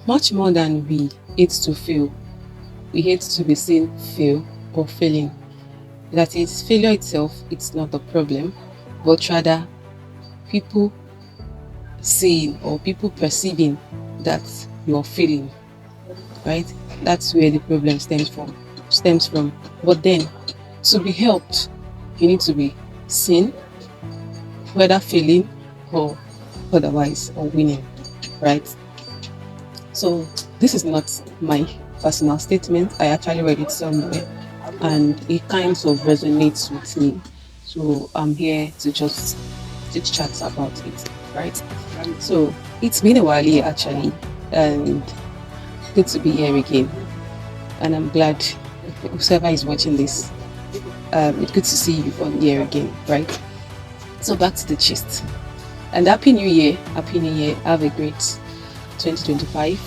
Much more than we hate to fail, we hate to be seen fail or failing. That is, failure itself, it's not the problem, but rather people seeing or people perceiving that you're failing, right? That's where the problem stems from. But then, to be helped, you need to be seen, whether failing or otherwise, or winning, right? So this is not my personal statement. I actually read it somewhere and it kind of resonates with me. So I'm here to just chit chat about it, right? So it's been a while here actually, and good to be here again. And I'm glad whoever is watching this, it's good to see you on here again, right? So back to the gist. And happy new year, happy new year. Have a great 2025.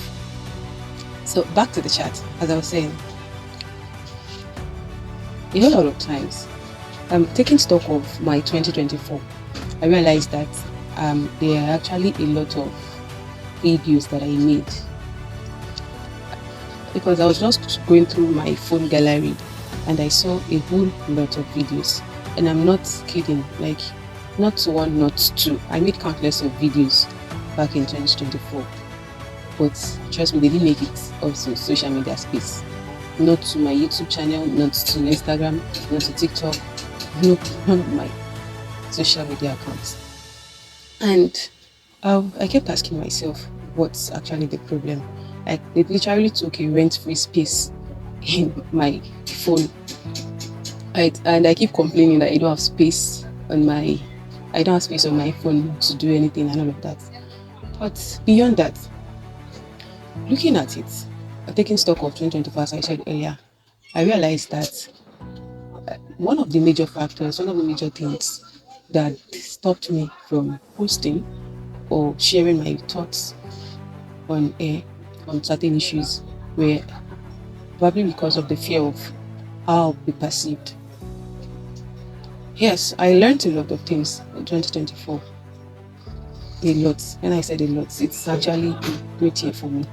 So back to the chat, as I was saying, a whole lot of times, taking stock of my 2024, I realized that there are actually a lot of videos that I made, because I was just going through my phone gallery and I saw a whole lot of videos, and I'm not kidding, like not one, not two. I made countless of videos back in 2024, but trust me, they didn't make it also social media space. Not to my YouTube channel, not to Instagram, not to TikTok, no, not my social media accounts. And I kept asking myself, what's actually the problem? Like, they literally took a rent-free space in my phone. And I keep complaining that I don't have space on my phone to do anything and all of that. But beyond that, looking at it, taking stock of 2024, as I said earlier, I realized that one of the major things that stopped me from posting or sharing my thoughts on air on certain issues were probably because of the fear of how I'll be perceived. Yes, I learned a lot of things in 2024. A lot. When I said a lot, it's actually a great year for me.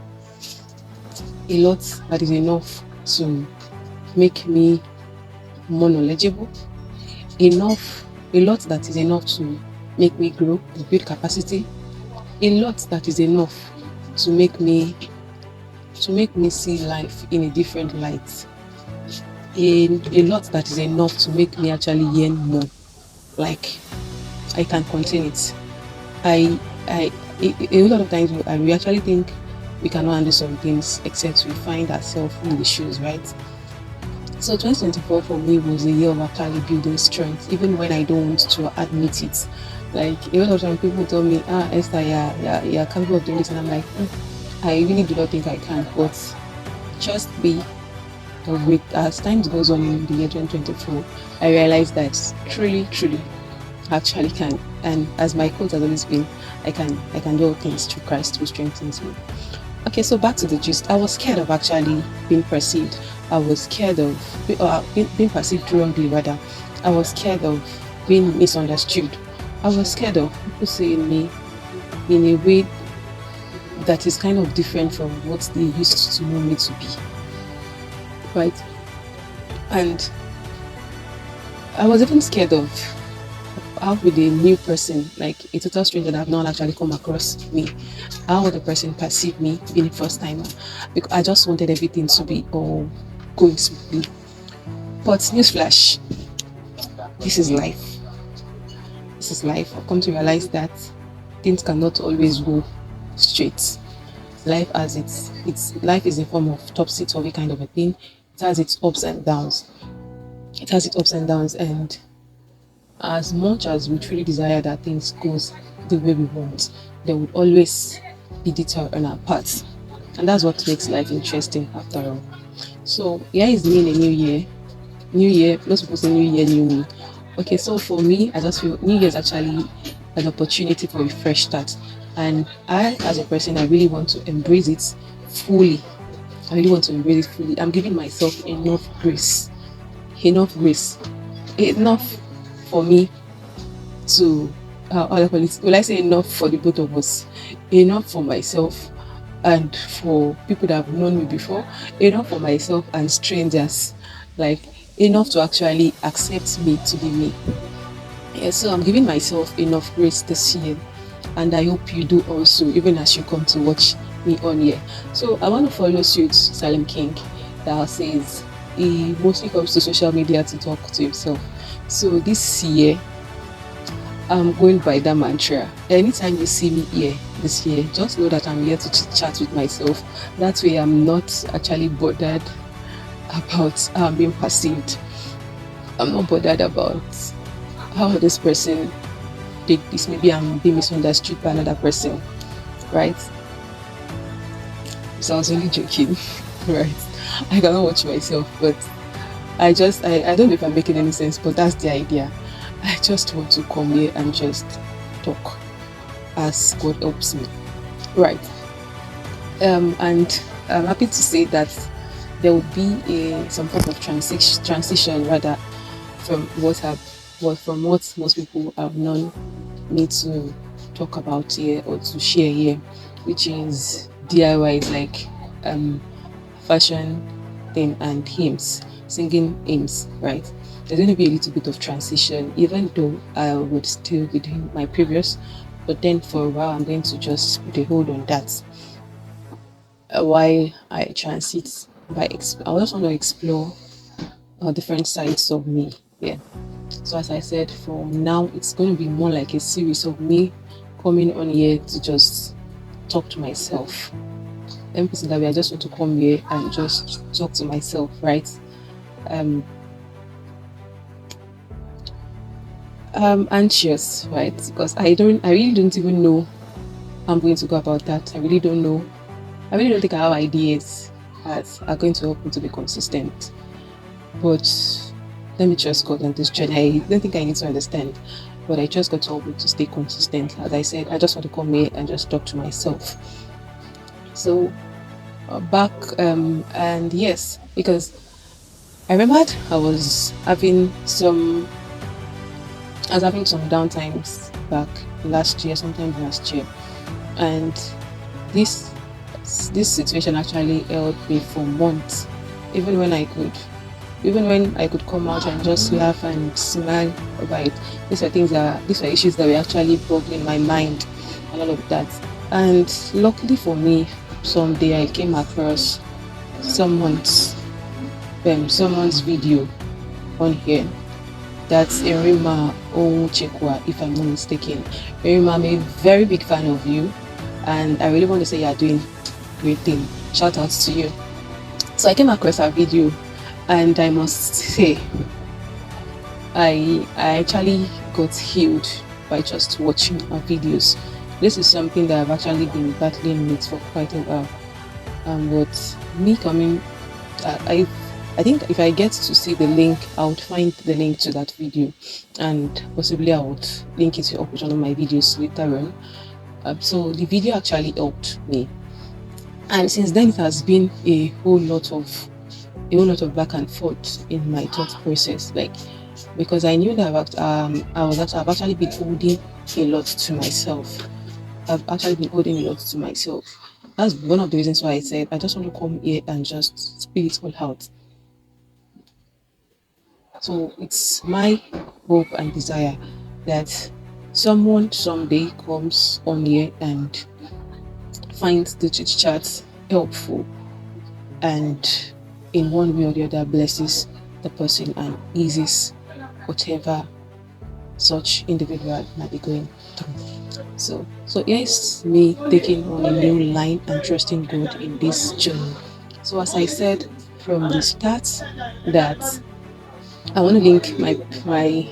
A lot that is enough to make me more knowledgeable. A lot that is enough to make me grow and build capacity. A lot that is enough to make me see life in a different light. A lot that is enough to make me actually yearn more. Like, I can contain it. A lot of times we actually think we cannot handle some things except we find ourselves in the shoes, right? So 2024 for me was a year of actually building strength, even when I don't want to admit it. Like, a lot of times people tell me, Esther, you're capable of doing this, and I'm like, I really do not think I can. But just be with as time goes on in the year 2024, I realized that truly actually can. And as my quote has always been, I can do all things through Christ who strengthens me. Okay, so back to the gist. I was scared of actually being perceived. I was scared of being perceived wrongly, rather. I was scared of being misunderstood. I was scared of people seeing me in a way that is kind of different from what they used to know me to be, right? And I was even scared of how would a new person, like a total stranger that I've not actually come across me, how would the person perceive me being a first timer? Because I just wanted everything to be all going smoothly. But newsflash, this is life. This is life. I've come to realize that things cannot always go straight. Life is a form of topsy-turvy kind of a thing. It has its ups and downs. And as much as we truly desire that things goes the way we want, there would always be detour on our paths, and that's what makes life interesting after all. So here is me in a new year. Most people say new year, new me. Okay, so for me, I just feel new year is actually an opportunity for a fresh start, and I, as a person, I really want to embrace it fully. I'm giving myself enough grace enough for me to will I say enough for the both of us, enough for myself, and for people that have known me before, enough for myself and strangers, like enough to actually accept me to be me. Yeah, so I'm giving myself enough grace this year, and I hope you do also, even as you come to watch me on here. So I want to follow suit Salim King that says he mostly comes to social media to talk to himself. So this year, I'm going by that mantra. Anytime you see me here this year, just know that I'm here to chit chat with myself. That way, I'm not actually bothered about how I'm being perceived. I'm not bothered about how this person take this. Maybe I'm being misunderstood by another person, right? So I was only joking, right? I cannot watch myself, but I don't know if I'm making any sense, but that's the idea. I just want to come here and just talk as God helps me, right? And I'm happy to say that there will be some form of transition rather from from what most people have known me to talk about here or to share here, which is DIYs like fashion thing and hymns, singing hymns, right? There's going to be a little bit of transition, even though I would still be doing my previous, but then for a while I'm going to just put a hold on that while I transit I just want to explore different sides of me. Yeah. So as I said, for now it's going to be more like a series of me coming on here to just talk to myself. Let me put it that way. I just want to come here and just talk to myself, right? I'm anxious, right? Because I really don't even know how I'm going to go about that. I really don't know. I really don't think I have ideas that are going to help me to be consistent. But let me trust God on this journey. I don't think I need to understand, but I just got to help me to stay consistent. As I said, I just want to come here and just talk to myself. So back and yes, because I remembered I was having some downtimes back sometime last year, and this situation actually held me for months, even when I could come out and just laugh and smile about it. These were issues that were actually boggling my mind and all of that. And luckily for me, someday I came across someone's video on here. That's Erima Onchekwa, if I'm not mistaken. Erima, I'm a very big fan of you, and I really want to say you're doing great thing. Shout out to you. So I came across her video, and I must say, I actually got healed by just watching her videos. This is something that I've actually been battling with for quite a while. But me coming, I think if I get to see the link, I would find the link to that video, and possibly I would link it to up with one of my videos later on. So the video actually helped me, and since then it has been a whole lot of back and forth in my thought process, like, because I knew that I've actually been holding a lot to myself. That's one of the reasons why I said I just want to come here and just spill it all out. So it's my hope and desire that someone someday comes on here and finds the chit chat helpful, and in one way or the other blesses the person and eases whatever such individual might be going through. So here's me taking on a new line and trusting God in this journey. So as I said from the start, that I want to link my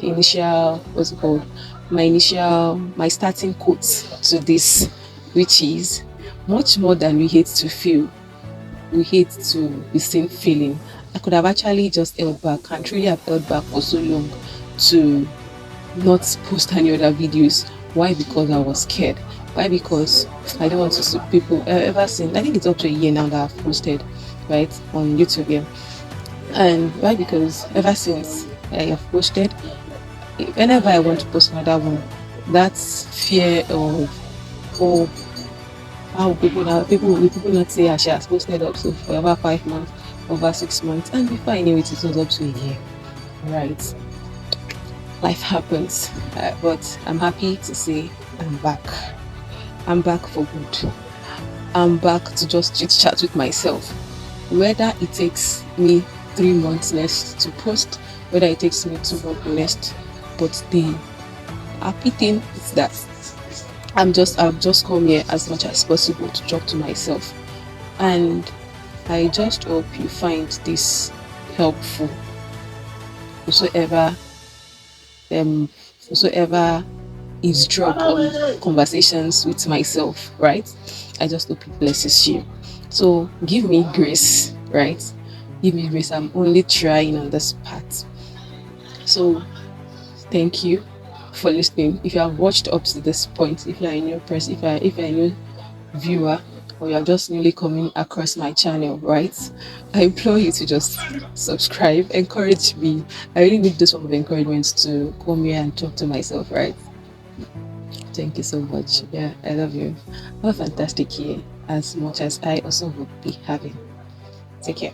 initial my starting quote to this, which is, much more than we hate to feel, we hate to be seen feeling. I could have actually just held back and truly have held back for so long to not post any other videos. Why? Because I was scared. Why? Because I don't want to see people. Ever since, I think it's up to a year now that I've posted right on YouTube here. And why? Because ever since I have posted, whenever I want to post another one, that fear of, oh, How people not say she has posted up so for over 5 months, over 6 months, and before I knew it, it was up to a year. Right, life happens, but I'm happy to say I'm back. I'm back for good. I'm back to just chit chat with myself. Whether it takes me 3 months next to post, whether it takes me 2 months next, but the happy thing is that I've just come here as much as possible to talk to myself. And I just hope you find this helpful. Whosoever whosoever eavesdrop on conversations with myself, right? I just hope it blesses you. So give me grace, right? Give me grace. I'm only trying on this part. So thank you for listening. If you have watched up to this point, if you're a new person, if you're a new viewer, or you're just newly coming across my channel, right? I implore you to just subscribe, encourage me. I really need this form of encouragement to come here and talk to myself, right? Thank you so much. Yeah, I love you. Have a fantastic year, as much as I also will be having. Take care.